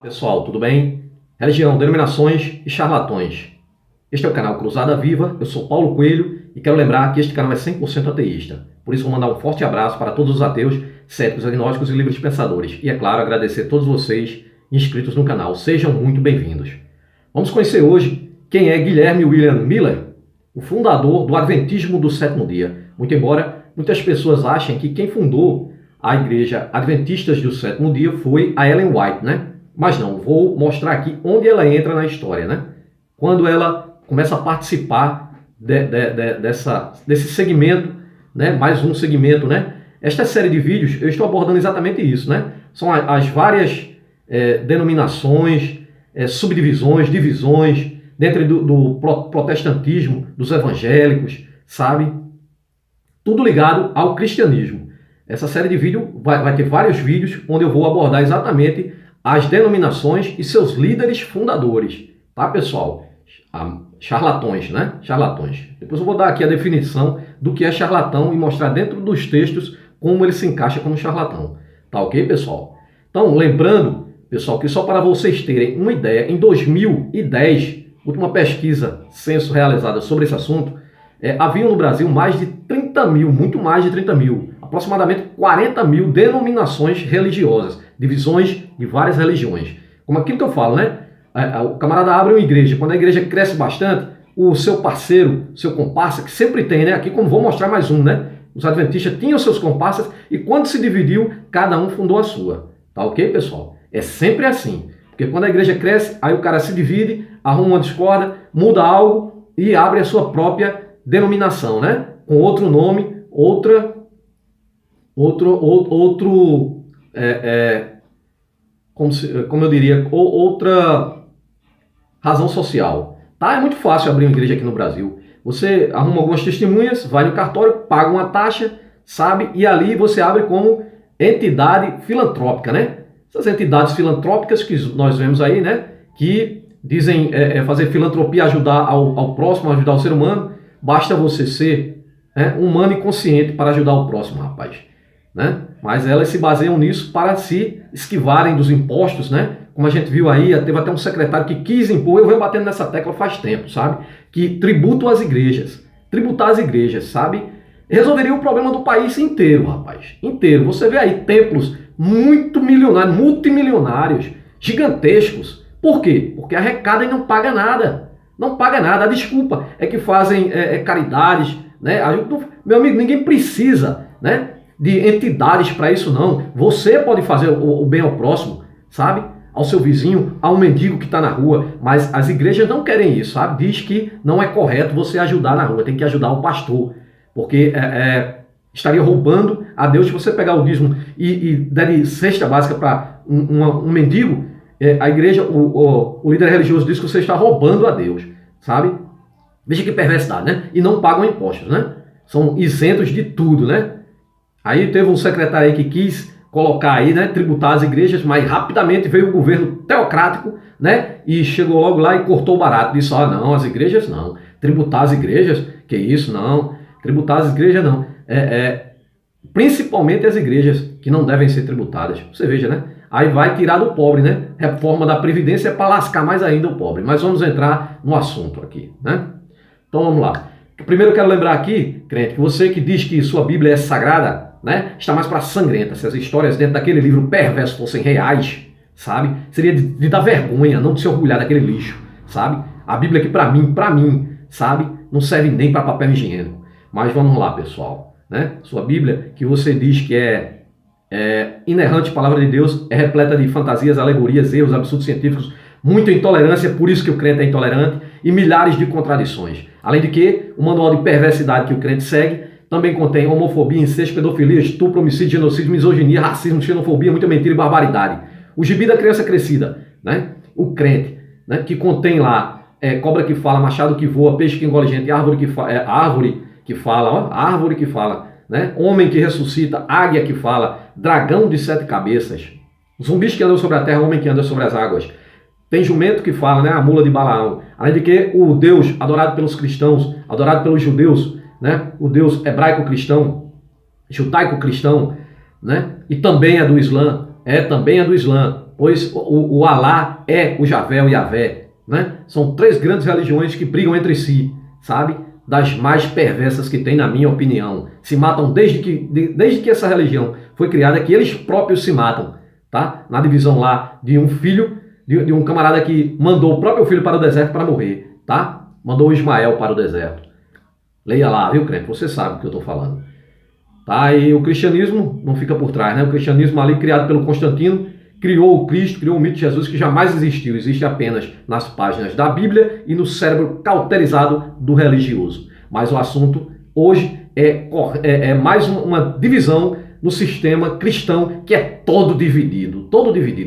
Pessoal, tudo bem? Religião, denominações e charlatões. Este é o canal Cruzada Viva, eu sou Paulo Coelho e quero lembrar que este canal é 100% ateísta. Por isso vou mandar um forte abraço para todos os ateus, céticos, agnósticos e livres pensadores. E é claro, agradecer a todos vocês inscritos no canal. Sejam muito bem-vindos. Vamos conhecer hoje quem é Guilherme William Miller, o fundador do Adventismo do Sétimo Dia. Muito embora muitas pessoas achem que quem fundou a Igreja Adventistas do Sétimo Dia foi a Ellen White, né? Mas não, vou mostrar aqui onde ela entra na história, né? Quando ela começa a participar desse segmento, né? Mais um segmento, né? Esta série de vídeos, eu estou abordando exatamente isso, né? São as várias denominações, subdivisões, divisões, dentro do protestantismo, dos evangélicos, sabe? Tudo ligado ao cristianismo. Essa série de vídeos vai ter vários vídeos onde eu vou abordar exatamente as denominações e seus líderes fundadores, tá, pessoal? Charlatões, né? Charlatões. Depois eu vou dar aqui a definição do que é charlatão e mostrar dentro dos textos como ele se encaixa como charlatão. Tá ok, pessoal? Então, lembrando, pessoal, que só para vocês terem uma ideia, em 2010, última pesquisa, censo realizada sobre esse assunto, haviam no Brasil mais de 30 mil, muito mais de 30 mil, aproximadamente 40 mil denominações religiosas, divisões de várias religiões. Como aquilo que eu falo, né? O camarada abre uma igreja, quando a igreja cresce bastante, o seu parceiro, seu comparsa, que sempre tem, né? Aqui como vou mostrar mais um, né? Os adventistas tinham seus comparsas e quando se dividiu, cada um fundou a sua. Tá ok, pessoal? É sempre assim. Porque quando a igreja cresce, aí o cara se divide, arruma uma discórdia, muda algo e abre a sua própria denominação, né? Com outro nome, como eu diria, outra razão social. Tá? É muito fácil abrir uma igreja aqui no Brasil. Você arruma algumas testemunhas, vai no cartório, paga uma taxa, sabe? E ali você abre como entidade filantrópica, né? Essas entidades filantrópicas que nós vemos aí, né? Que dizem fazer filantropia, ajudar ao próximo, ajudar o ser humano. Basta você ser humano e consciente para ajudar o próximo, rapaz. Né? Mas elas se baseiam nisso para se esquivarem dos impostos, né? Como a gente viu aí, teve até um secretário que quis impor, eu venho batendo nessa tecla faz tempo, sabe? Que tributam as igrejas, tributar as igrejas, sabe? Resolveria o problema do país inteiro, rapaz, inteiro. Você vê aí templos muito milionários, multimilionários, gigantescos. Por quê? Porque arrecada e não paga nada. Não paga nada. A desculpa é que fazem caridades, né? Meu amigo, ninguém precisa, né, de entidades para isso, não. Você pode fazer o bem ao próximo, sabe? Ao seu vizinho, ao mendigo que está na rua. Mas as igrejas não querem isso, sabe? Diz que não é correto você ajudar na rua, tem que ajudar o pastor. Porque estaria roubando a Deus. Se você pegar o dízimo e der de cesta básica para um mendigo, a igreja, o líder religioso diz que você está roubando a Deus, sabe? Veja que perversidade, né? E não pagam impostos, né? São isentos de tudo, né? Aí teve um secretário aí que quis colocar aí, né, tributar as igrejas, mas rapidamente veio o governo teocrático, né, e chegou logo lá e cortou o barato. Disse, não, as igrejas não. Tributar as igrejas, que isso, não. Tributar as igrejas não. Principalmente as igrejas que não devem ser tributadas. Você veja, né? Aí vai tirar do pobre, né? Reforma da Previdência é para lascar mais ainda o pobre. Mas vamos entrar no assunto aqui, né? Então vamos lá. Primeiro eu quero lembrar aqui, crente, que você que diz que sua Bíblia é sagrada, né, está mais para sangrenta. Se as histórias dentro daquele livro perverso fossem reais, sabe? Seria de dar vergonha, não de se orgulhar daquele lixo, sabe? A Bíblia que para mim, sabe? Não serve nem para papel higiênico. Mas vamos lá, pessoal, né? Sua Bíblia, que você diz que é inerrante palavra de Deus, é repleta de fantasias, alegorias, erros, absurdos científicos, muita intolerância, por isso que o crente é intolerante, e milhares de contradições. Além de que, o manual de perversidade que o crente segue também contém homofobia, incesto, pedofilia, estupro, homicídio, genocídio, misoginia, racismo, xenofobia, muita mentira e barbaridade. O gibi da criança crescida, né? O crente, né? Que contém lá cobra que fala, machado que voa, peixe que engole gente, árvore que fala, né? Homem que ressuscita, águia que fala, dragão de 7 cabeças, zumbis que andam sobre a terra, homem que anda sobre as águas. Tem jumento que fala, né? A mula de Balaão. Além de que o Deus adorado pelos cristãos, adorado pelos judeus, né? O Deus hebraico-cristão, judaico-cristão, né? E também é do Islã, também é do Islã, pois o Alá é o Javé, o Yavé, né? São três grandes religiões que brigam entre si, sabe? Das mais perversas que tem, na minha opinião. Se matam desde que essa religião foi criada, que eles próprios se matam, tá? Na divisão lá de um filho, de um camarada que mandou o próprio filho para o deserto para morrer, tá? Mandou o Ismael para o deserto. Leia lá, viu, crente? Você sabe o que eu estou falando. Tá? E o cristianismo não fica por trás, né? O cristianismo ali criado pelo Constantino criou o Cristo, criou o mito de Jesus que jamais existiu. Existe apenas nas páginas da Bíblia e no cérebro cauterizado do religioso. Mas o assunto hoje é mais uma divisão no sistema cristão que é todo dividido.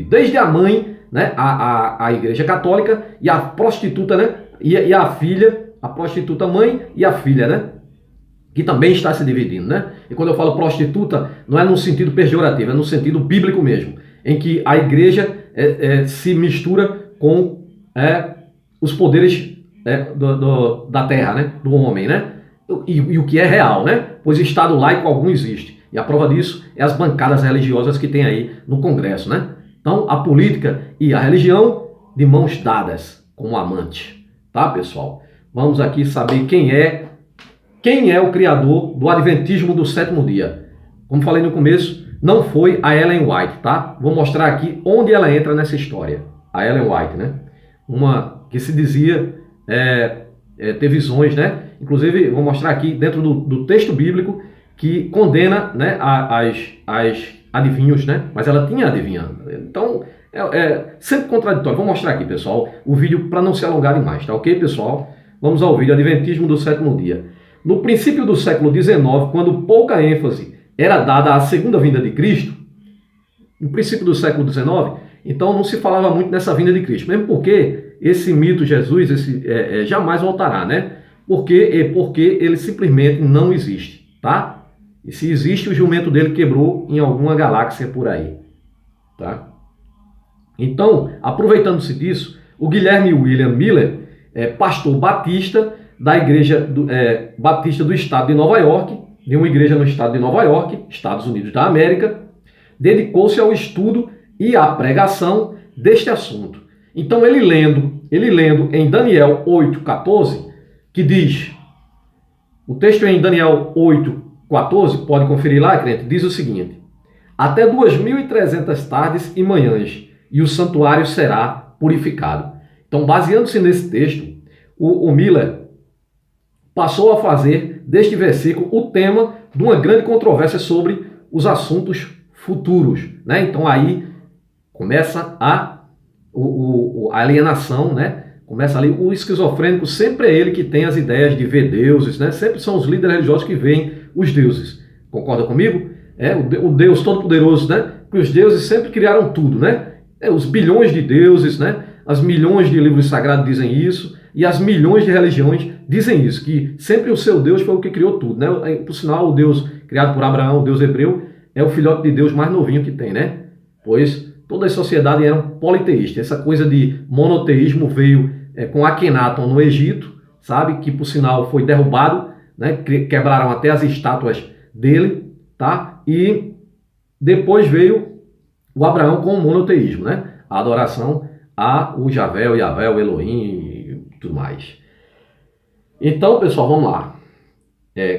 Desde a mãe, né? A Igreja Católica e a prostituta, né? E a filha, a prostituta mãe e a filha, né? Que também está se dividindo, né? E quando eu falo prostituta, não é no sentido pejorativo, é no sentido bíblico mesmo, em que a igreja se mistura com os poderes da terra, né? Do homem, né? E o que é real, né? Pois Estado laico algum existe. E a prova disso é as bancadas religiosas que tem aí no Congresso, né? Então, a política e a religião de mãos dadas, como amante. Tá, pessoal? Vamos aqui saber quem é o criador do Adventismo do sétimo dia. Como falei no começo, não foi a Ellen White, tá? Vou mostrar aqui onde ela entra nessa história. A Ellen White, né? Uma que se dizia ter visões, né? Inclusive, vou mostrar aqui dentro do texto bíblico que condena, né, as adivinhos, né? Mas ela tinha adivinhando. Então, sempre contraditório. Vou mostrar aqui, pessoal, o vídeo para não se alongar demais, tá ok, pessoal? Vamos ao vídeo Adventismo do sétimo dia. No princípio do século XIX, quando pouca ênfase era dada à segunda vinda de Cristo, no princípio do século XIX, então não se falava muito nessa vinda de Cristo, mesmo porque esse mito Jesus jamais voltará, né? Porque ele simplesmente não existe, tá? E se existe, o jumento dele quebrou em alguma galáxia por aí, tá? Então, aproveitando-se disso, o Guilherme William Miller, pastor batista da igreja batista do estado de Nova York, de uma igreja no estado de Nova York, Estados Unidos da América, dedicou-se ao estudo e à pregação deste assunto. Então ele lendo em Daniel 8,14, que diz, o texto é em Daniel 8,14, pode conferir lá, crente, diz o seguinte: até 2.300 tardes e manhãs, e o santuário será purificado. Então, baseando-se nesse texto, o Miller passou a fazer deste versículo o tema de uma grande controvérsia sobre os assuntos futuros, né? Então aí começa a alienação, né? Começa ali o esquizofrênico, sempre é ele que tem as ideias de ver deuses, né? Sempre são os líderes religiosos que veem os deuses. Concorda comigo? O Deus Todo-Poderoso, né? Que os deuses sempre criaram tudo, né? Os bilhões de deuses, né? As milhões de livros sagrados dizem isso. E as milhões de religiões dizem isso, que sempre o seu Deus foi o que criou tudo, né? Por sinal, o Deus criado por Abraão, o Deus hebreu, é o filhote de Deus mais novinho que tem, né? Pois todas as sociedades eram politeístas. Essa coisa de monoteísmo veio com Akhenaton no Egito, sabe? Que, por sinal, foi derrubado, né? Quebraram até as estátuas dele, tá? E depois veio o Abraão com o monoteísmo, né? A adoração o Javé, o Yavé, o Elohim e tudo mais. Então, pessoal, vamos lá.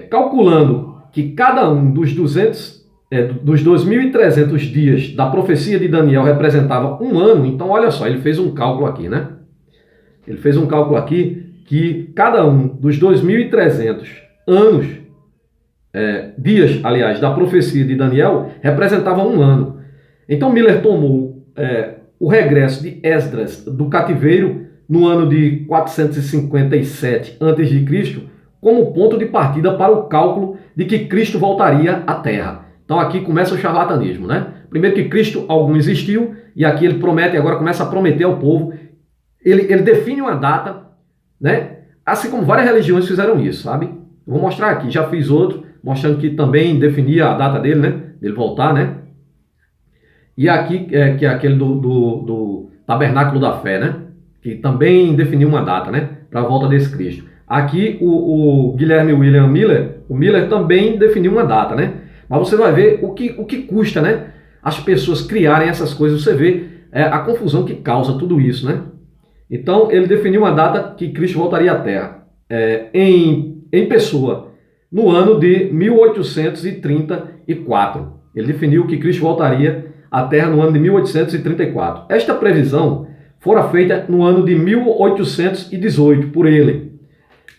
Calculando que cada um dos 2.300 dias da profecia de Daniel representava um ano, então olha só, ele fez um cálculo aqui, né? Ele fez um cálculo aqui que cada um dos 2.300 anos, dias, aliás, da profecia de Daniel representava um ano. Então Miller tomou o regresso de Esdras do cativeiro no ano de 457 a.C. como ponto de partida para o cálculo de que Cristo voltaria à Terra. Então aqui começa o charlatanismo, né? Primeiro que Cristo algum existiu, e aqui ele promete, agora começa a prometer ao povo. Ele define uma data, né? Assim como várias religiões fizeram isso, sabe? Eu vou mostrar aqui, já fiz outro, mostrando que também definia a data dele, né? Dele voltar, né? E aqui, que é aquele do Tabernáculo da Fé, né? Que também definiu uma data, né? Para a volta desse Cristo. Aqui o Guilherme William Miller, o Miller também definiu uma data, né? Mas você vai ver o que custa, né? As pessoas criarem essas coisas. Você vê a confusão que causa tudo isso, né? Então, ele definiu uma data que Cristo voltaria à Terra, em pessoa, no ano de 1834. Ele definiu que Cristo voltaria à Terra no ano de 1834. Esta previsão fora feita no ano de 1818 por ele.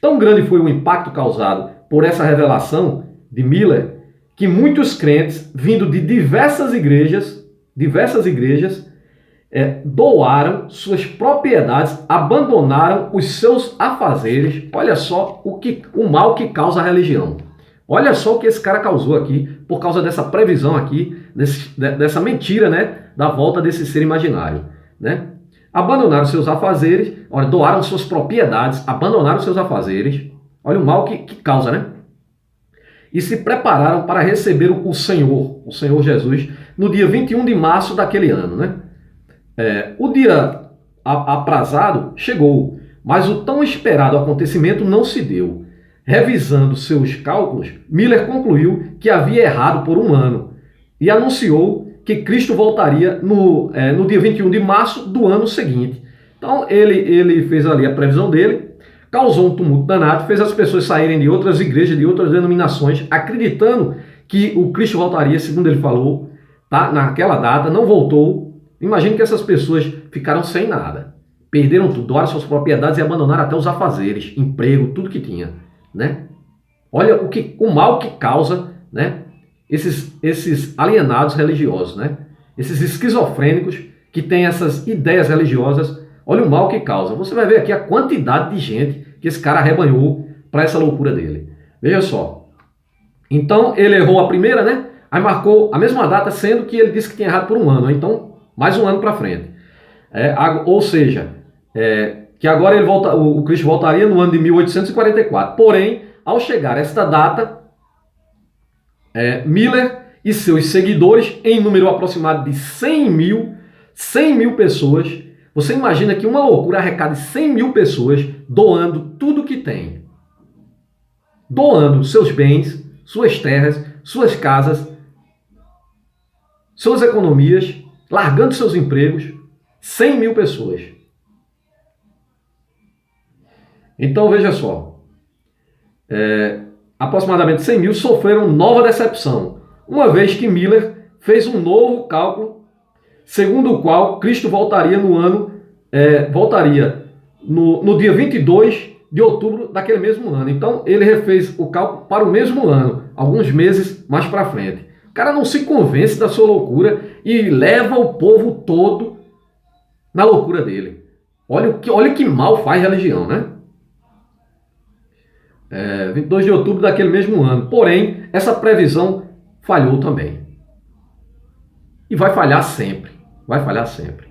Tão grande foi o impacto causado por essa revelação de Miller que muitos crentes, vindo de diversas igrejas, doaram suas propriedades, abandonaram os seus afazeres. Olha só o mal que causa a religião. Olha só o que esse cara causou aqui, por causa dessa previsão aqui, dessa mentira, né, da volta desse ser imaginário, né? Abandonaram seus afazeres, olha, doaram suas propriedades, abandonaram seus afazeres. Olha o mal que causa, né? E se prepararam para receber o Senhor Jesus, no dia 21 de março daquele ano, né? O dia aprazado chegou, mas o tão esperado acontecimento não se deu. Revisando seus cálculos, Miller concluiu que havia errado por um ano e anunciou que Cristo voltaria no dia 21 de março do ano seguinte. Então ele fez ali a previsão dele, causou um tumulto danado, fez as pessoas saírem de outras igrejas, de outras denominações, acreditando que o Cristo voltaria, segundo ele falou, tá? Naquela data, não voltou. Imagine que essas pessoas ficaram sem nada, perderam tudo, doaram suas propriedades e abandonaram até os afazeres, emprego, tudo que tinha, né? Olha o mal que causa, né? Esses alienados religiosos, né? Esses esquizofrênicos que têm essas ideias religiosas. Olha o mal que causa. Você vai ver aqui a quantidade de gente que esse cara arrebanhou para essa loucura dele. Veja só. Então ele errou a primeira, né? Aí marcou a mesma data, sendo que ele disse que tinha errado por um ano. Então mais um ano para frente. Ou seja, que agora o Cristo voltaria no ano de 1844. Porém, ao chegar esta data, Miller e seus seguidores, em número aproximado de 100 mil pessoas, você imagina que uma loucura arrecade 100 mil pessoas doando tudo que tem. Doando seus bens, suas terras, suas casas, suas economias, largando seus empregos. 100 mil pessoas. Então veja só, aproximadamente 100 mil sofreram nova decepção, uma vez que Miller fez um novo cálculo, segundo o qual Cristo voltaria no dia 22 de outubro daquele mesmo ano. Então ele refez o cálculo para o mesmo ano, alguns meses mais para frente. O cara não se convence da sua loucura e leva o povo todo na loucura dele. Olha que mal faz religião, né? 22 de outubro daquele mesmo ano. Porém, essa previsão falhou também. E vai falhar sempre. Vai falhar sempre.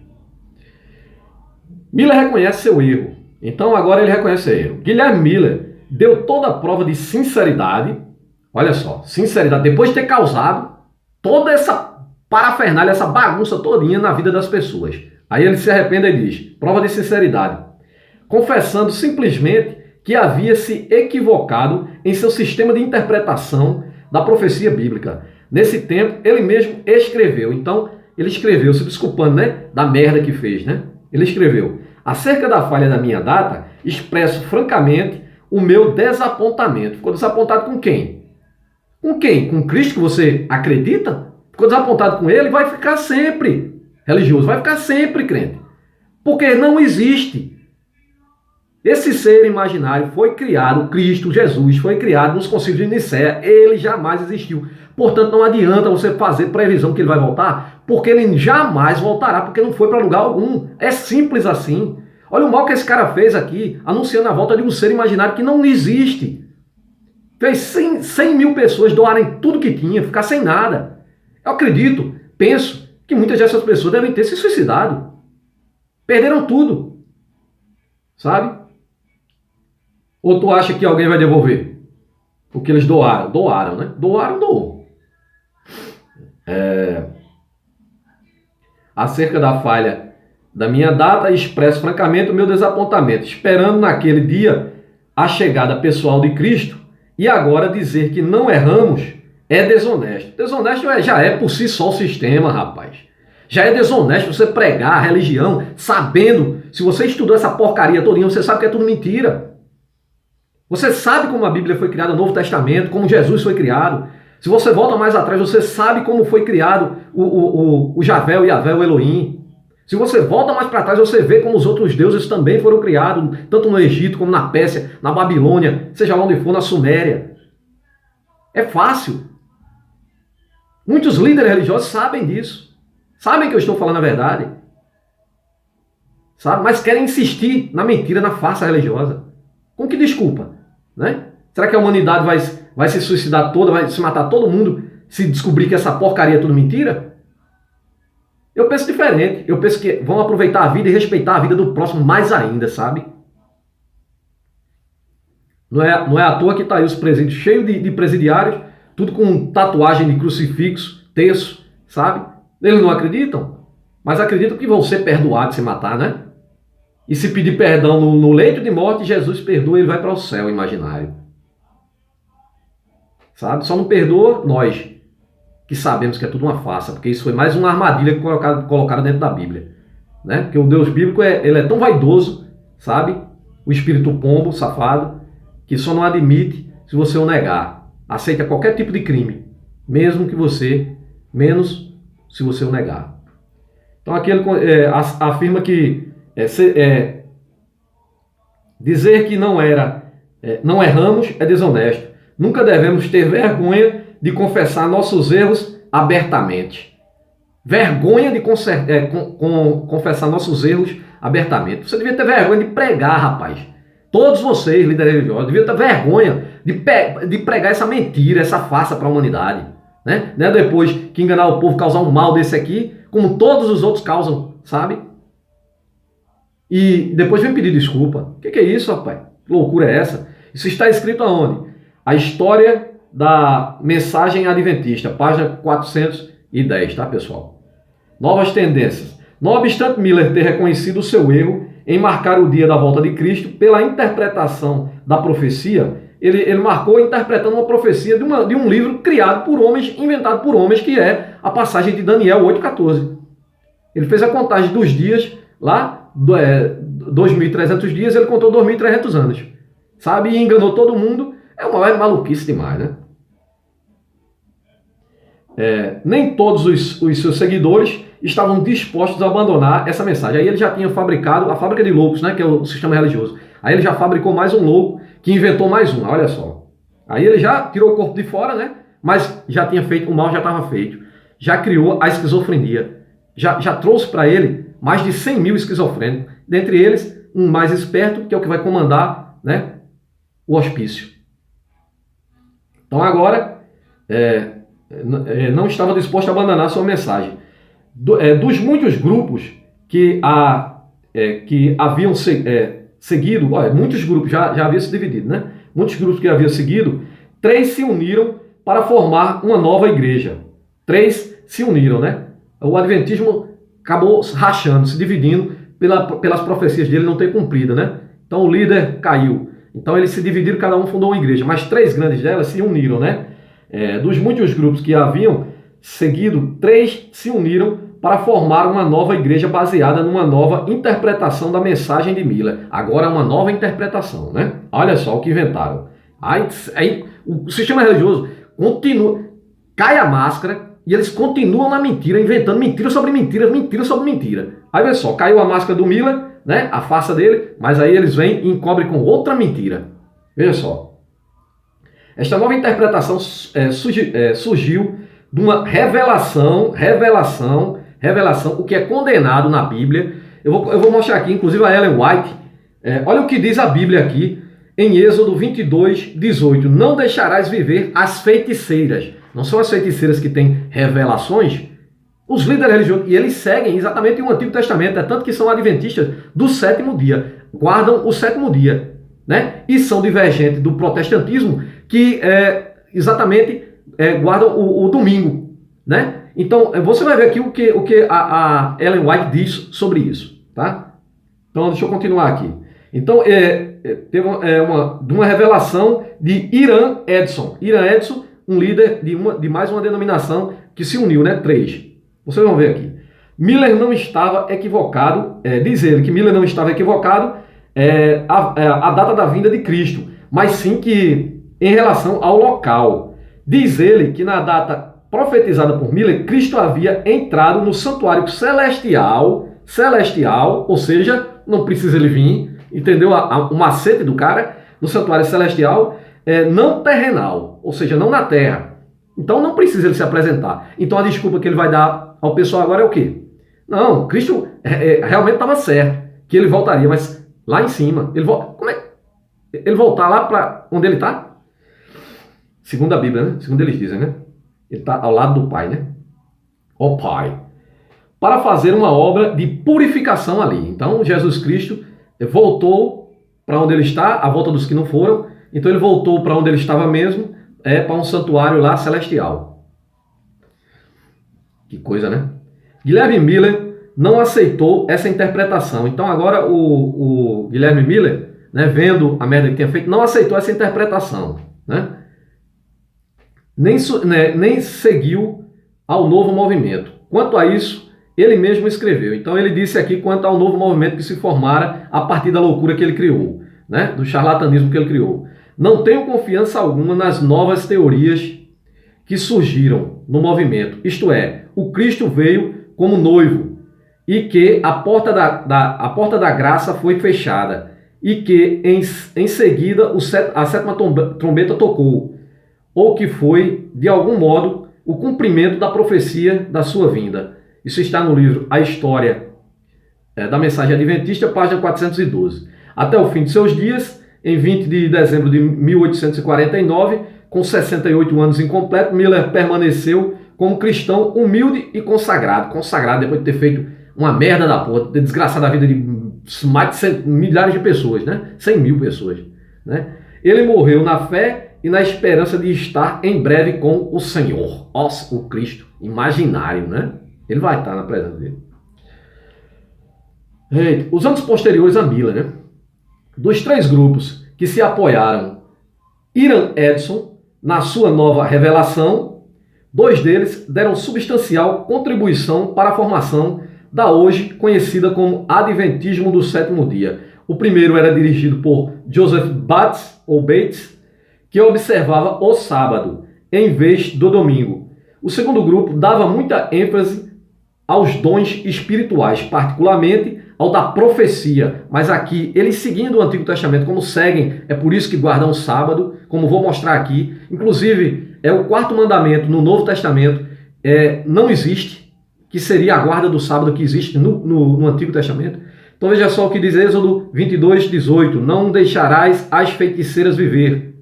Miller reconhece seu erro. Então agora ele reconhece seu erro. Guilherme Miller deu toda a prova de sinceridade. Olha só, sinceridade. Depois de ter causado toda essa parafernália, essa bagunça todinha na vida das pessoas. Aí ele se arrepende e diz, prova de sinceridade, confessando simplesmente que havia se equivocado em seu sistema de interpretação da profecia bíblica. Nesse tempo, ele mesmo escreveu. Então, ele escreveu, se desculpando, né, da merda que fez, né? Ele escreveu, acerca da falha da minha data, expresso francamente o meu desapontamento. Ficou desapontado com quem? Com quem? Com Cristo que você acredita? Ficou desapontado com ele? Vai ficar sempre religioso, vai ficar sempre crente. Porque não existe. Esse ser imaginário foi criado, Cristo, Jesus, foi criado nos concílios de Nicéia. Ele jamais existiu. Portanto, não adianta você fazer previsão que ele vai voltar, porque ele jamais voltará, porque não foi para lugar algum. É simples assim. Olha o mal que esse cara fez aqui, anunciando a volta de um ser imaginário que não existe. Fez 100 mil pessoas doarem tudo que tinha, ficar sem nada. Eu acredito, penso, que muitas dessas pessoas devem ter se suicidado. Perderam tudo. Sabe? Ou tu acha que alguém vai devolver o que eles doaram? Doaram, né? Doou. Acerca da falha da minha data, expresso francamente o meu desapontamento, esperando naquele dia a chegada pessoal de Cristo, e agora dizer que não erramos é desonesto. Desonesto já é por si só o sistema, rapaz. Já é desonesto você pregar a religião sabendo, se você estudou essa porcaria todinha, você sabe que é tudo mentira. Você sabe como a Bíblia foi criada, o Novo Testamento, como Jesus foi criado. Se você volta mais atrás, você sabe como foi criado o Javé, o Yavé, o Elohim. Se você volta mais para trás, você vê como os outros deuses também foram criados, tanto no Egito como na Pérsia, na Babilônia, seja lá onde for, na Suméria. É fácil. Muitos líderes religiosos sabem disso. Sabem que eu estou falando a verdade. Sabe? Mas querem insistir na mentira, na farsa religiosa. Com que desculpa? Né? Será que a humanidade vai se suicidar toda, vai se matar todo mundo se descobrir que essa porcaria é tudo mentira? Eu penso diferente. Eu penso que vão aproveitar a vida e respeitar a vida do próximo mais ainda, sabe? Não é à toa que está aí os presídios cheios de presidiários, tudo com tatuagem de crucifixo, terço, sabe? Eles não acreditam, mas acreditam que vão ser perdoados se matar, né? E se pedir perdão no leito de morte, Jesus perdoa e ele vai para o céu imaginário. Sabe? Só não perdoa nós, que sabemos que é tudo uma farsa, porque isso foi mais uma armadilha colocada dentro da Bíblia. Né? Porque o Deus bíblico ele é tão vaidoso, sabe? O espírito pombo, safado, que só não admite se você o negar. Aceita qualquer tipo de crime, menos se você o negar. Então aqui ele afirma que dizer que não erramos é desonesto. Nunca devemos ter vergonha de confessar nossos erros abertamente. Vergonha de confessar nossos erros abertamente. Você devia ter vergonha de pregar, rapaz. Todos vocês, líderes religiosos, deviam ter vergonha de pregar essa mentira, essa farsa para a humanidade. Né? Não é depois que enganar o povo, causar um mal desse aqui, como todos os outros causam, sabe? E depois vem pedir desculpa. O que é isso, rapaz? Que loucura é essa? Isso está escrito aonde? A história da mensagem adventista, página 410, tá, pessoal? Novas tendências. Não obstante Miller ter reconhecido o seu erro em marcar o dia da volta de Cristo pela interpretação da profecia, ele marcou interpretando uma profecia de um livro criado por homens, inventado por homens, que é a passagem de Daniel 8,14. Ele fez a contagem dos dias lá, 2.300 dias, ele contou 2.300 anos. Sabe? E enganou todo mundo. É uma maluquice demais, né? Nem todos os seus seguidores estavam dispostos a abandonar essa mensagem. Aí ele já tinha fabricado a fábrica de loucos, né? Que é o sistema religioso. Aí ele já fabricou mais um louco que inventou mais um, olha só. Aí ele já tirou o corpo de fora, né? Mas já tinha feito, o mal já estava feito. Já criou a esquizofrenia. Já trouxe para ele mais de 100 mil esquizofrênicos. Dentre eles, um mais esperto, que é o que vai comandar, né, o hospício. Então agora, não estava disposto a abandonar sua mensagem. Dos muitos grupos que haviam seguido, olha, muitos grupos já haviam se dividido, né? Muitos grupos que haviam seguido, 3 se uniram para formar uma nova igreja. 3 se uniram, né? O adventismo acabou rachando, se dividindo pelas profecias dele não ter cumprido, né? Então o líder caiu. Então eles se dividiram, cada um fundou uma igreja, mas 3 grandes delas se uniram, né? Dos muitos grupos que haviam seguido, 3 se uniram para formar uma nova igreja baseada numa nova interpretação da mensagem de Miller. Agora uma nova interpretação, né? Olha só o que inventaram. Aí o sistema religioso continua, cai a máscara e eles continuam na mentira, inventando mentira sobre mentira, mentira sobre mentira. Aí vê só, caiu a máscara do Miller, né? A farsa dele, mas aí eles vêm e encobrem com outra mentira. Veja só. Esta nova interpretação surgiu de uma revelação, o que é condenado na Bíblia. Eu vou mostrar aqui, inclusive a Ellen White. Olha o que diz a Bíblia aqui, em Êxodo 22, 18. Não deixarás viver as feiticeiras. Não são as feiticeiras que têm revelações? Os líderes religiosos, e eles seguem exatamente o Antigo Testamento, tanto que são adventistas do 7º dia, guardam o 7º dia, né? E são divergentes do protestantismo, que exatamente guardam o domingo, né? Então, você vai ver aqui o que a Ellen White diz sobre isso, tá? Então, deixa eu continuar aqui. Então, teve uma revelação de Iran Edson. Iran Edson, um líder de mais uma denominação que se uniu, né? 3. Vocês vão ver aqui. Miller não estava equivocado, diz ele que Miller não estava equivocado a data da vinda de Cristo, mas sim que em relação ao local. Diz ele que na data profetizada por Miller, Cristo havia entrado no santuário celestial, ou seja, não precisa ele vir, entendeu o macete do cara? No santuário celestial, não terrenal, ou seja, não na terra. Então não precisa ele se apresentar. Então a desculpa que ele vai dar ao pessoal agora é o quê? Não, Cristo realmente estava certo, que ele voltaria, mas lá em cima. Como é? Ele voltar lá para onde ele está? Segundo a Bíblia, né? Segundo eles dizem, né? Ele está ao lado do Pai, né? Ó Pai. Para fazer uma obra de purificação ali. Então Jesus Cristo voltou para onde ele está, a volta dos que não foram. Então ele voltou para onde ele estava mesmo, para um santuário lá celestial. Que coisa, né? Guilherme Miller não aceitou essa interpretação. Então agora o Guilherme Miller, né, vendo a merda que tinha feito, não aceitou essa interpretação, né? Nem seguiu ao novo movimento. Quanto a isso, ele mesmo escreveu. Então ele disse aqui quanto ao novo movimento que se formara a partir da loucura que ele criou, né? Do charlatanismo que ele criou. Não tenho confiança alguma nas novas teorias que surgiram no movimento. Isto é, o Cristo veio como noivo e que a porta da graça foi fechada e que em seguida a sétima trombeta tocou, ou que foi, de algum modo, o cumprimento da profecia da sua vinda. Isso está no livro A História da Mensagem Adventista, página 412. Até o fim de seus dias, em 20 de dezembro de 1849, com 68 anos incompleto, Miller permaneceu como cristão humilde e consagrado. Consagrado depois de ter feito uma merda da porra, de ter desgraçado a vida de mais de milhares de pessoas, né? 100 mil pessoas, né? Ele morreu na fé e na esperança de estar em breve com o Senhor, o Cristo imaginário, né? Ele vai estar na presença dele. Os anos posteriores a Miller, né? Dos 3 grupos que se apoiaram Iran Edson na sua nova revelação, 2 deles deram substancial contribuição para a formação da hoje conhecida como Adventismo do Sétimo Dia. O primeiro era dirigido por Joseph Bates, que observava o sábado em vez do domingo. O segundo grupo dava muita ênfase aos dons espirituais, particularmente ao da profecia. Mas aqui, eles seguindo o Antigo Testamento, como seguem, é por isso que guardam o sábado, como vou mostrar aqui. Inclusive, o 4º mandamento no Novo Testamento não existe, que seria a guarda do sábado que existe no Antigo Testamento. Então veja só o que diz Êxodo 22:18. Não deixarás as feiticeiras viver.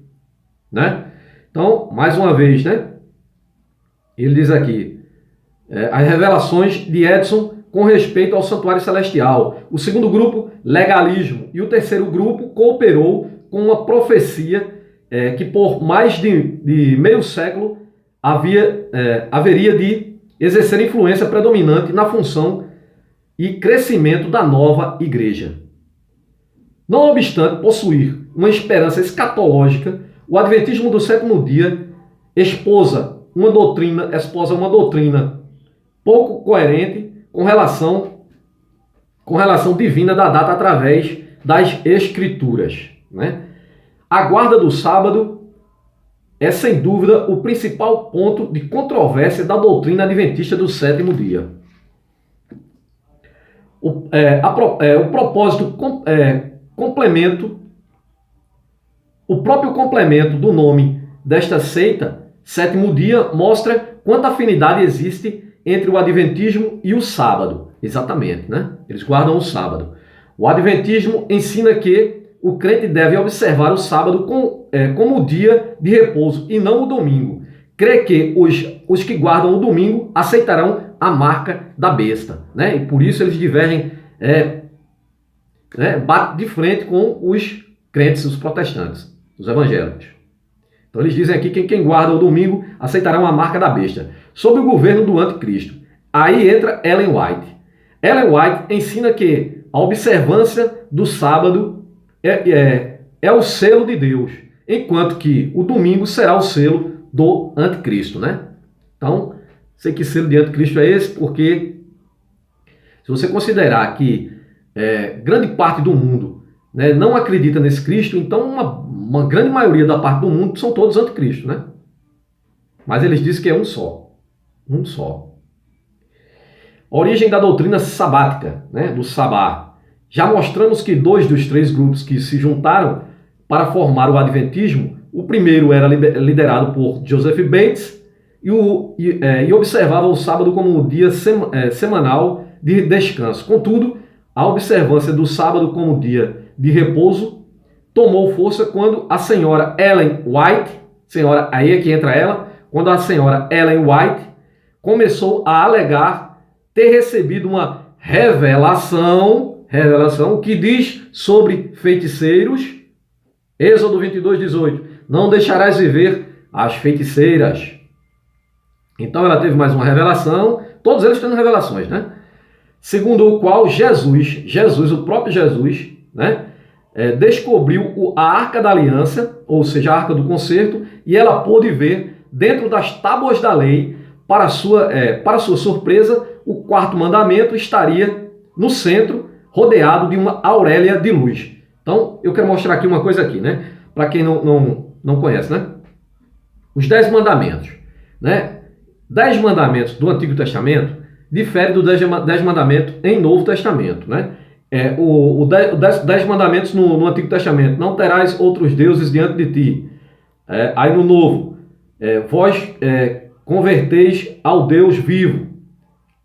Né? Então, mais uma vez, né? Ele diz aqui, as revelações de Edson com respeito ao santuário celestial. O segundo grupo, legalismo. E o terceiro grupo cooperou com uma profecia que por mais de meio século haveria de exercer influência predominante na função e crescimento da nova igreja. Não obstante possuir uma esperança escatológica, o Adventismo do Sétimo Dia esposa uma doutrina pouco coerente com relação divina da data através das Escrituras, né? A guarda do sábado é, sem dúvida, o principal ponto de controvérsia da doutrina adventista do sétimo dia. O próprio complemento do nome desta seita, sétimo dia, mostra quanta afinidade existe entre o adventismo e o sábado. Exatamente, né? Eles guardam o sábado. O adventismo ensina que o crente deve observar o sábado como o dia de repouso e não o domingo. Crê que os que guardam o domingo aceitarão a marca da besta, né? E por isso eles divergem, batem de frente com os crentes, os protestantes, os evangélicos. Então eles dizem aqui que quem guarda o domingo aceitará a marca da besta, sob o governo do anticristo. Aí entra Ellen White. Ellen White ensina que a observância do sábado é o selo de Deus, enquanto que o domingo será o selo do anticristo, né? Então, sei que selo de anticristo é esse, porque Se você considerar que grande parte do mundo, né, não acredita nesse Cristo, então uma grande maioria da parte do mundo são todos anticristo, né? Mas eles dizem que é um só. Um só. Origem da doutrina sabática, né, do sabá. Já mostramos que 2 dos 3 grupos que se juntaram para formar o Adventismo, o primeiro era liderado por Joseph Bates e observava o sábado como um dia semanal de descanso. Contudo, a observância do sábado como dia de repouso tomou força quando a senhora Ellen White, aí é que entra ela, quando a senhora Ellen White começou a alegar ter recebido uma revelação que diz sobre feiticeiros, Êxodo 22:18, não deixarás viver as feiticeiras. Então ela teve mais uma revelação, todos eles tendo revelações, né? Segundo o qual Jesus, o próprio Jesus, né, descobriu a Arca da Aliança, ou seja, a Arca do Concerto, e ela pôde ver dentro das tábuas da lei, para sua surpresa, o 4º mandamento estaria no centro, rodeado de uma aurélia de luz. Então, eu quero mostrar aqui uma coisa aqui, né? Para quem não conhece, né? Os 10 mandamentos, né? 10 mandamentos do Antigo Testamento diferem dos 10 mandamentos em Novo Testamento, né? Os 10 mandamentos no Antigo Testamento, não terás outros deuses diante de ti. Aí no Novo, vós converteis ao Deus vivo,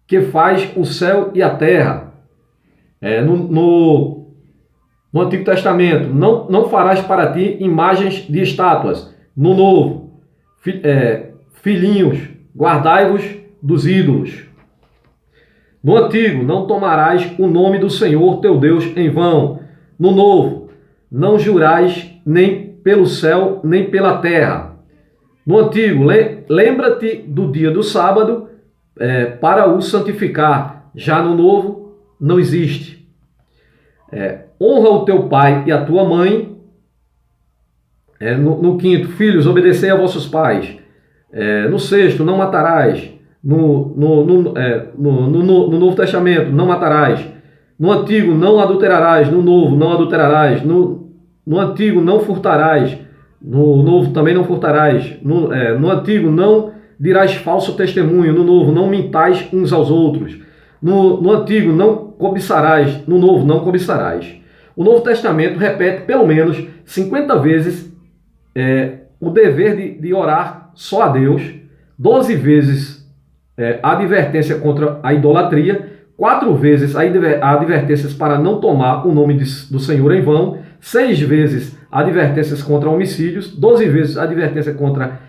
que faz o céu e a terra. No Antigo Testamento, não farás para ti imagens de estátuas. No Novo, filhinhos, guardai-vos dos ídolos. No Antigo, não tomarás o nome do Senhor teu Deus em vão. No Novo, não jurais nem pelo céu, nem pela terra. No Antigo, lembra-te do dia do sábado para o santificar. Já no Novo, não existe. Honra o teu pai e a tua mãe. No 5º, filhos, obedecei a vossos pais. No 6º, não matarás. No Novo Testamento, não matarás. No Antigo, não adulterarás. No Novo, não adulterarás. No Antigo, não furtarás. No Novo, também não furtarás. No Antigo, não dirás falso testemunho. No Novo, não mintais uns aos outros. No Antigo, não cobiçarás. No Novo, não cobiçarás. O Novo Testamento repete pelo menos 50 vezes o dever de orar só a Deus, 12 vezes a advertência contra a idolatria, 4 vezes a advertências para não tomar o nome do Senhor em vão, 6 vezes advertências contra homicídios, 12 vezes a advertência contra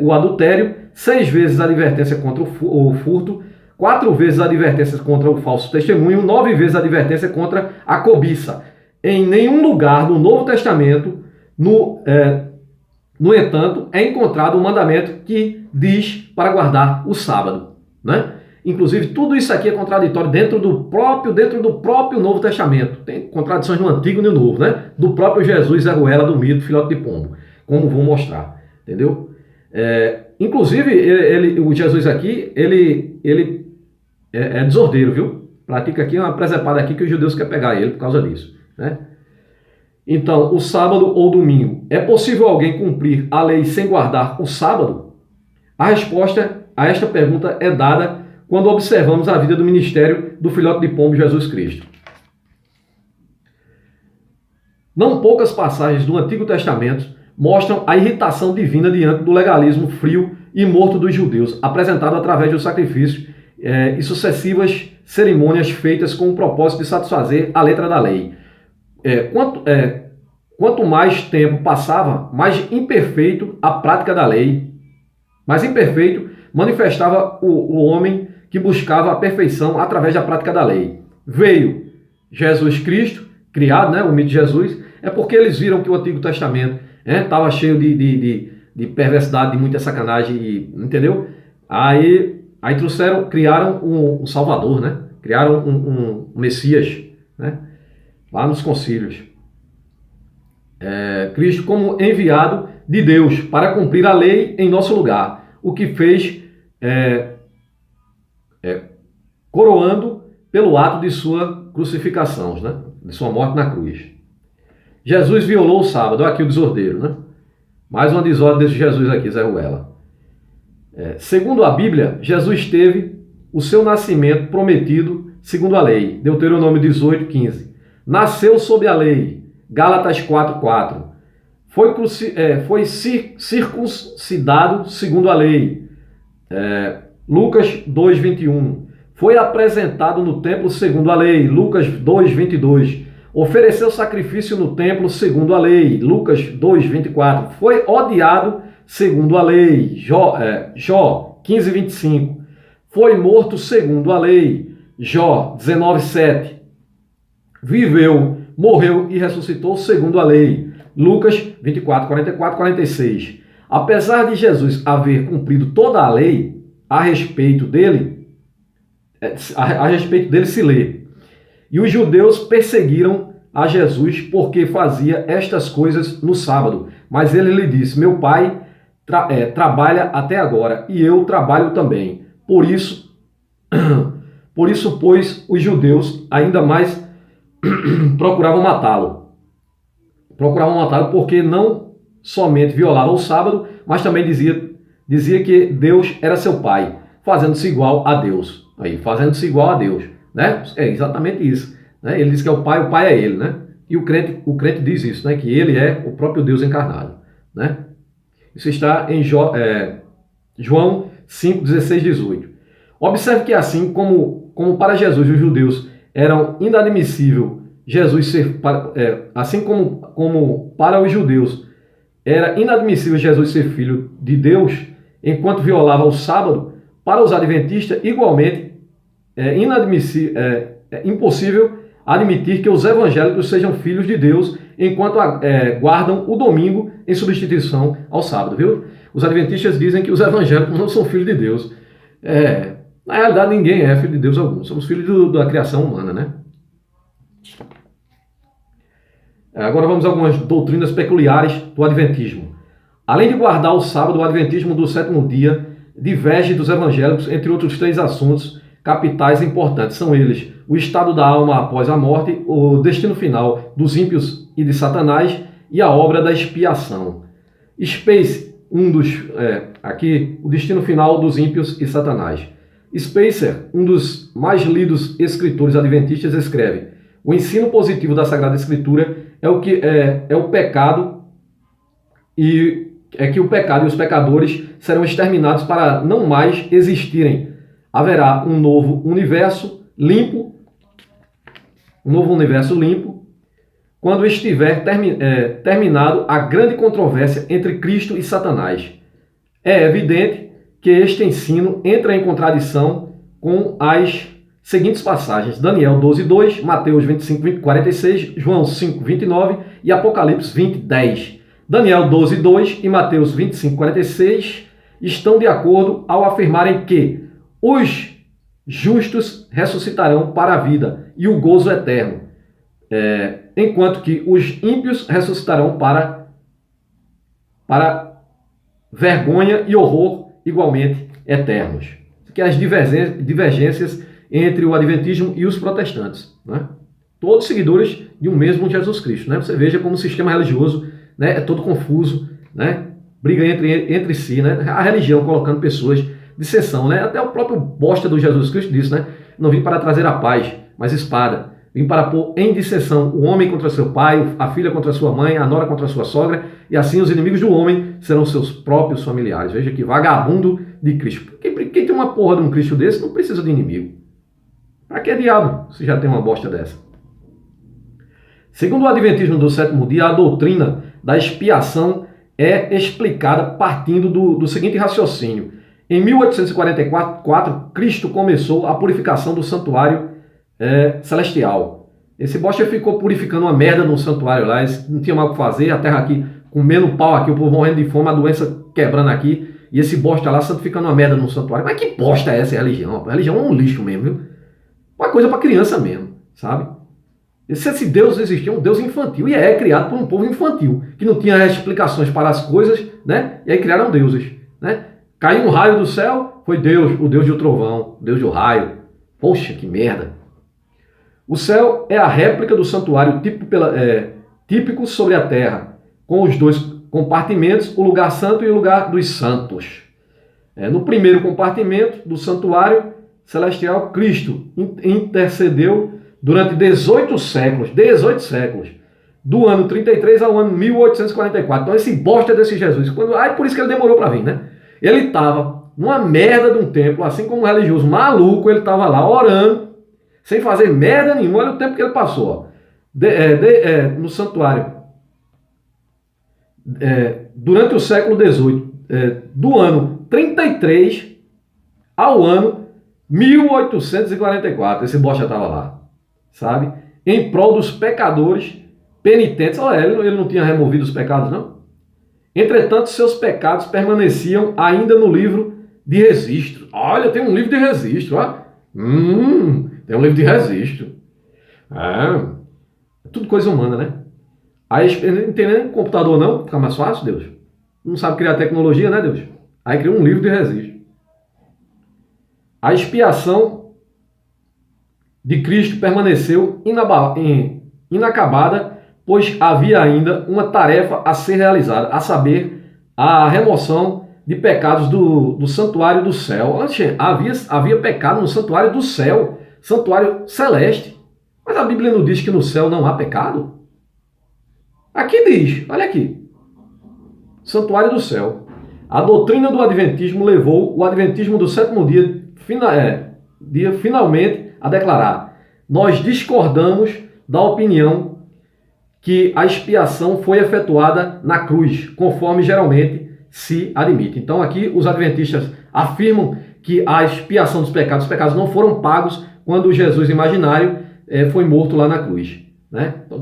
o adultério, 6 vezes a advertência contra o furto, 4 vezes a advertência contra o falso testemunho, 9 vezes a advertência contra a cobiça. Em nenhum lugar do Novo Testamento, no entanto, é encontrado um mandamento que diz para guardar o sábado, né? Inclusive, tudo isso aqui é contraditório dentro do próprio Novo Testamento. Tem contradições no Antigo e no Novo, né? Do próprio Jesus, Ruela do mito, filhote de pombo, como vou mostrar, entendeu? Inclusive, o Jesus aqui, ele é desordeiro, viu? Pratica aqui uma presepada aqui que os judeus querem pegar ele por causa disso, né? Então, o sábado ou domingo, é possível alguém cumprir a lei sem guardar o sábado? A resposta a esta pergunta é dada quando observamos a vida do ministério do filhote de pombo Jesus Cristo. Não poucas passagens do Antigo Testamento mostram a irritação divina diante do legalismo frio e morto dos judeus, apresentado através do sacrifício e sucessivas cerimônias feitas com o propósito de satisfazer a letra da lei. Quanto mais tempo passava, mais imperfeito a prática da lei, mais imperfeito manifestava o homem que buscava a perfeição através da prática da lei. Veio Jesus Cristo, criado, né, o mito de Jesus, é porque eles viram que o Antigo Testamento estava cheio de perversidade, de muita sacanagem, entendeu? Aí criaram um Salvador, né? Criaram um Messias, né? Lá nos concílios. Cristo como enviado de Deus para cumprir a lei em nosso lugar, o que fez coroando pelo ato de sua crucificação, né? De sua morte na cruz. Jesus violou o sábado. Olha aqui o desordeiro, né? Mais uma desordem desse Jesus aqui, Zé Ruela. Segundo a Bíblia, Jesus teve o seu nascimento prometido segundo a lei. Deuteronômio 18, 15. Nasceu sob a lei. Gálatas 4:4. Foi circuncidado segundo a lei. Lucas 2:21. Foi apresentado no templo segundo a lei. Lucas 2:22. Ofereceu sacrifício no templo segundo a lei. Lucas 2:24. Foi odiado segundo a lei. Jó 15:25. Foi morto segundo a lei. Jó 19:7. Viveu, morreu e ressuscitou segundo a lei. Lucas 24, 44, 46. Apesar de Jesus haver cumprido toda a lei, a respeito dele se lê: e os judeus perseguiram a Jesus porque fazia estas coisas no sábado. Mas ele lhe disse: meu pai trabalha até agora e eu trabalho também. Por isso, pois, os judeus ainda mais procuravam matá-lo. Porque não somente violava o sábado, mas também dizia que Deus era seu pai, fazendo-se igual a Deus. Fazendo-se igual a Deus, né? É exatamente isso, né? Ele diz que é o pai é ele, né? E o crente diz isso, né? Que ele é o próprio Deus encarnado, né? Isso está em João 5, 16, 18. Observe que assim como para Jesus os judeus eram inadmissível Jesus ser, assim como para os judeus era inadmissível Jesus ser filho de Deus enquanto violava o sábado, para os adventistas igualmente é impossível admitir que os evangélicos sejam filhos de Deus enquanto guardam o domingo em substituição ao sábado, viu? Os adventistas dizem que os evangélicos não são filhos de Deus. Na realidade, ninguém é filho de Deus algum. Somos filhos da criação humana, né? Agora vamos a algumas doutrinas peculiares do adventismo. Além de guardar o sábado, o adventismo do sétimo dia diverge dos evangélicos entre outros 3 assuntos capitais importantes. São eles: o estado da alma após a morte, o destino final dos ímpios e de Satanás e a obra da expiação. Space, aqui, o destino final dos ímpios e Satanás. Spacer, um dos mais lidos escritores adventistas, escreve: o ensino positivo da Sagrada Escritura é o pecado e que o pecado e os pecadores serão exterminados para não mais existirem. Haverá um novo universo limpo, quando estiver terminado a grande controvérsia entre Cristo e Satanás. É evidente que este ensino entra em contradição com as seguintes passagens: Daniel 12:2, Mateus 25:46, João 5:29 e Apocalipse 20:10. Daniel 12:2 e Mateus 25:46 estão de acordo ao afirmarem que os justos ressuscitarão para a vida e o gozo eterno, enquanto que os ímpios ressuscitarão para vergonha e horror igualmente eternos. Que as divergências entre o adventismo e os protestantes, né? Todos seguidores de um mesmo Jesus Cristo, né? Você veja como o sistema religioso, né, é todo confuso, né? Briga entre si, né? A religião colocando pessoas de seção, né? Até o próprio bosta do Jesus Cristo disse, né? Não vim para trazer a paz, mas espada. Vim para pôr em dissensão o homem contra seu pai, a filha contra sua mãe, a nora contra sua sogra, e assim os inimigos do homem serão seus próprios familiares. Veja que vagabundo de Cristo. Quem tem uma porra de um Cristo desse não precisa de inimigo. Para que diabo se já tem uma bosta dessa? Segundo o adventismo do sétimo dia, a doutrina da expiação é explicada partindo do seguinte raciocínio: em 1844, Cristo começou a purificação do santuário celestial. Esse bosta ficou purificando uma merda no santuário lá, não tinha mais o que fazer, a terra aqui comendo pau aqui, o povo morrendo de fome, a doença quebrando aqui, e esse bosta lá santificando uma merda no santuário. Mas que bosta é essa religião? A religião é um lixo mesmo, viu? Uma coisa para criança mesmo, sabe? Esse Deus existia, um Deus infantil, e é criado por um povo infantil, que não tinha explicações para as coisas, né? E aí criaram deuses, né? Caiu um raio do céu, foi Deus, o Deus do trovão, o Deus do raio. Poxa, que merda! O céu é a réplica do santuário típico sobre a terra, com os dois compartimentos, o lugar santo e o lugar dos santos. No primeiro compartimento do santuário celestial, Cristo intercedeu durante 18 séculos, do ano 33 ao ano 1844. Então esse bosta desse Jesus, por isso que ele demorou para vir, né? Ele estava numa merda de um templo, assim como um religioso maluco, ele estava lá orando, sem fazer merda nenhuma. Olha o tempo que ele passou, ó. No santuário. Durante o século XVIII, do ano 33 ao ano 1844, esse bosta estava lá, sabe? Em prol dos pecadores penitentes. Olha, ele não tinha removido os pecados, não? Entretanto, seus pecados permaneciam ainda no livro de registro. Olha, tem um livro de registro, ó. Tem um livro de registro. É tudo coisa humana, né? Aí não tem nem computador, não? Fica mais fácil, Deus. Não sabe criar tecnologia, né, Deus? Aí criou um livro de registro. A expiação de Cristo permaneceu inacabada, pois havia ainda uma tarefa a ser realizada, a saber, a remoção de pecados do santuário do céu. Havia pecado no santuário do céu, santuário celeste. Mas a Bíblia não diz que no céu não há pecado? Aqui diz, olha aqui, santuário do céu. A doutrina do adventismo levou o adventismo do sétimo dia finalmente a declarar: nós discordamos da opinião que a expiação foi efetuada na cruz, conforme geralmente se admite. Então aqui os adventistas afirmam que a expiação dos pecados, os pecados não foram pagos quando Jesus imaginário foi morto lá na cruz, né? Então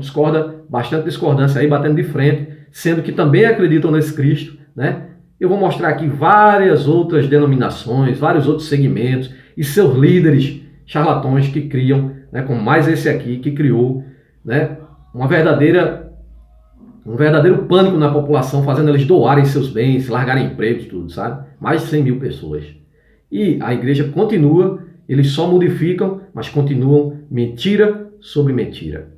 bastante discordância aí, batendo de frente, sendo que também acreditam nesse Cristo, né? Eu vou mostrar aqui várias outras denominações, vários outros segmentos e seus líderes charlatões que criam, né, como mais esse aqui, que criou, né, um verdadeiro pânico na população, fazendo eles doarem seus bens, largarem empregos, tudo, sabe? Mais de 100 mil pessoas. E a igreja continua, eles só modificam, mas continuam mentira sobre mentira.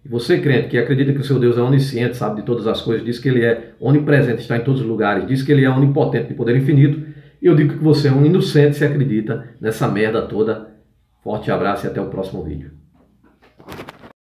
E você, crente, que acredita que o seu Deus é onisciente, sabe de todas as coisas, diz que ele é onipresente, está em todos os lugares, diz que ele é onipotente, de poder infinito, e eu digo que você é um inocente se acredita nessa merda toda. Forte abraço e até o próximo vídeo.